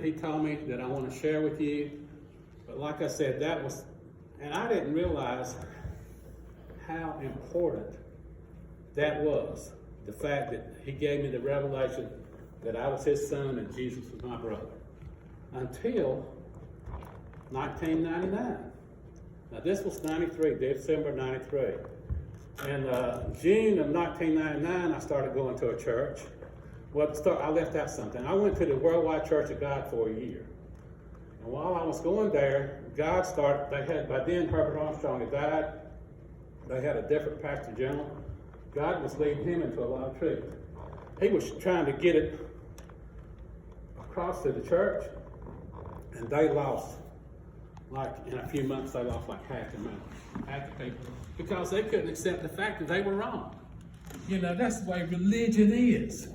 He told me that I want to share with you, but like I said, and I didn't realize how important that was. The fact that he gave me the revelation that I was his son and Jesus was my brother. Until 1999. Now this was 93, December 93. In June of 1999, I started going to a church. I left out something. I went to the Worldwide Church of God for a year. And while I was going there, by then Herbert Armstrong had died. They had a different pastor general. God was leading him into a lot of truth. He was trying to get it across to the church, and they lost, in a few months, they lost half the people, because they couldn't accept the fact that they were wrong. That's the way religion is.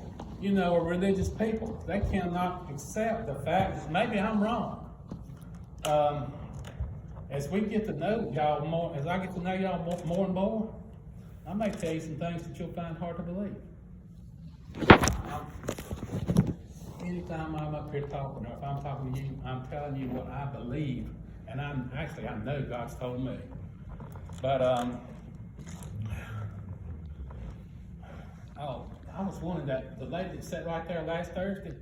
Or religious people. They cannot accept the fact that maybe I'm wrong. As we get to know y'all more, as I get to know y'all more and more, I may tell you some things that you'll find hard to believe. Anytime I'm up here talking, or if I'm talking to you, I'm telling you what I believe, and I know God's told me. But I was wondering that the lady that sat right there last Thursday,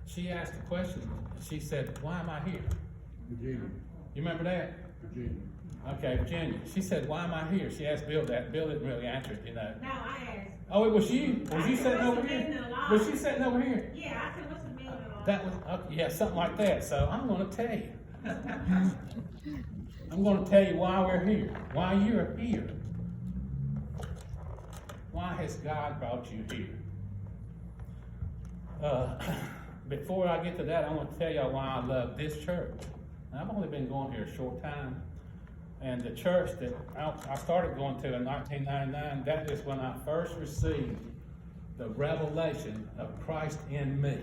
she asked a question. She said, "Why am I here?" Virginia. You remember that? Virginia. Okay, Virginia. She said, "Why am I here?" She asked Bill that. Bill didn't really answer it, No, I asked. Oh, it was you? Was you sitting over here? Was she sitting over here? Yeah, I said, what's the meaning of all That was, yeah, something like that. So I'm going to tell you. I'm going to tell you why we're here, why you're here. Why has God brought you here? Before I get to that, I want to tell y'all why I love this church. And I've only been going here a short time. And the church that I started going to in 1999, that is when I first received the revelation of Christ in me.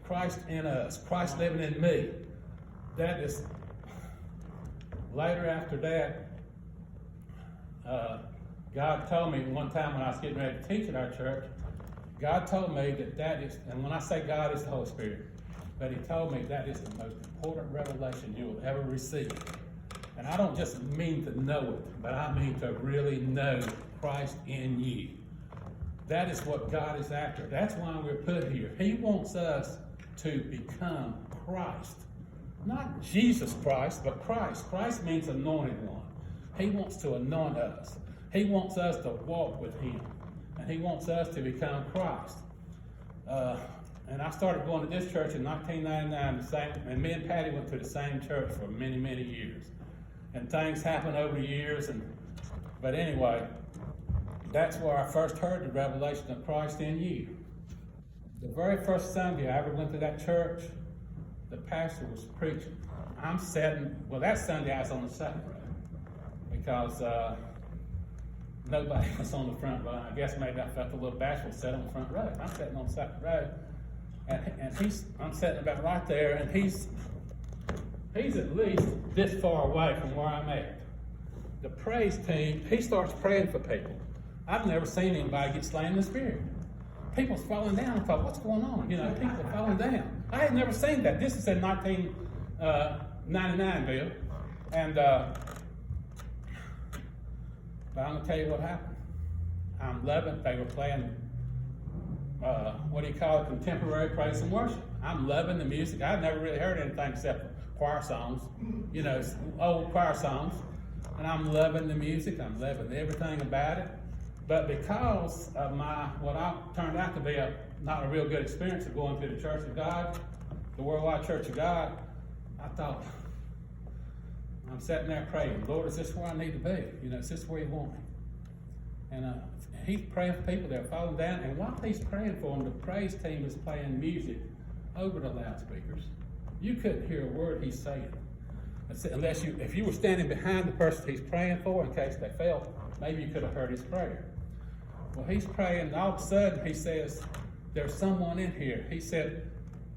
Christ in us, Christ living in me. That is, later after that, God told me one time when I was getting ready to teach at our church, God told me that is, and when I say God, it's the Holy Spirit, but he told me that is the most important revelation you will ever receive. And I don't just mean to know it, but I mean to really know Christ in you. That is what God is after. That's why we're put here. He wants us to become Christ. Not Jesus Christ, but Christ. Christ means anointed one. He wants to anoint us. He wants us to walk with him. And he wants us to become Christ. And I started going to this church in 1999, and me and Patty went to the same church for many, many years. And things happened over the years, but anyway, that's where I first heard the revelation of Christ in you. The very first Sunday I ever went to that church, the pastor was preaching. That Sunday I was on the second row, because nobody was on the front row. I guess maybe I felt a little bashful sitting on the front row. I'm sitting on the second row, and I'm sitting about right there, and he's at least this far away from where I'm at. The praise team, he starts praying for people. I've never seen anybody get slain in the spirit. People's falling down. I thought, what's going on? People are falling down. I had never seen that. This is in 1999, Bill. And but I'm going to tell you what happened. I'm loving it. They were playing, contemporary praise and worship. I'm loving the music. I've never really heard anything except choir songs, old choir songs. And I'm loving the music. I'm loving everything about it. But because of what I turned out to be not a real good experience of going to the Church of God, the Worldwide Church of God, I thought, I'm sitting there praying, Lord, is this where I need to be? Is this where you want me? And he's praying for people that are falling down. And while he's praying for them, the praise team is playing music over the loudspeakers. You couldn't hear a word he's saying. Unless if you were standing behind the person he's praying for in case they fell, maybe you could have heard his prayer. Well, he's praying, and all of a sudden he says, there's someone in here. He said,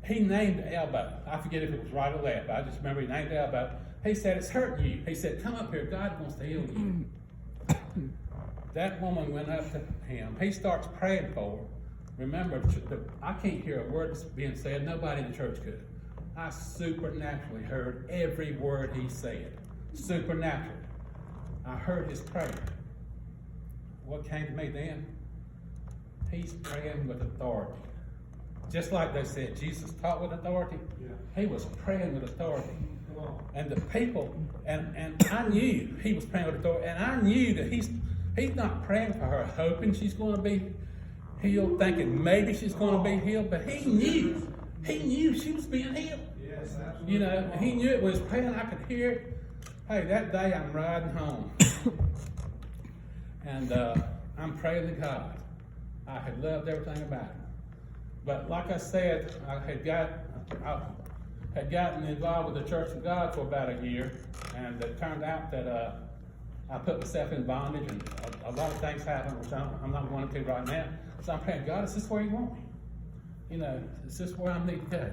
he named Elbow. I forget if it was right or left, but I just remember he named Elbow. He said, it's hurting you. He said, come up here. God wants to heal you. That woman went up to him. He starts praying for her. remember, I can't hear a word that's being said. Nobody in the church could. I supernaturally heard every word he said. Supernaturally. I heard his prayer. What came to me then? He's praying with authority. Just like they said, Jesus taught with authority. Yeah. He was praying with authority. Come on. And the people, and I knew he was praying with authority, and I knew that he's not praying for her, hoping she's going to be healed, thinking maybe she's going to be healed, but he knew she was being healed. Yes, absolutely. You know, he knew it was praying. I could hear it. Hey, that day I'm riding home, and I'm praying to God. I had loved everything about it. But like I said, I had gotten involved with the Church of God for about a year, and it turned out that I put myself in bondage, and a lot of things happened, which I'm not going into right now. So I'm praying, God, is this where you want me? You know, is this where I need to go?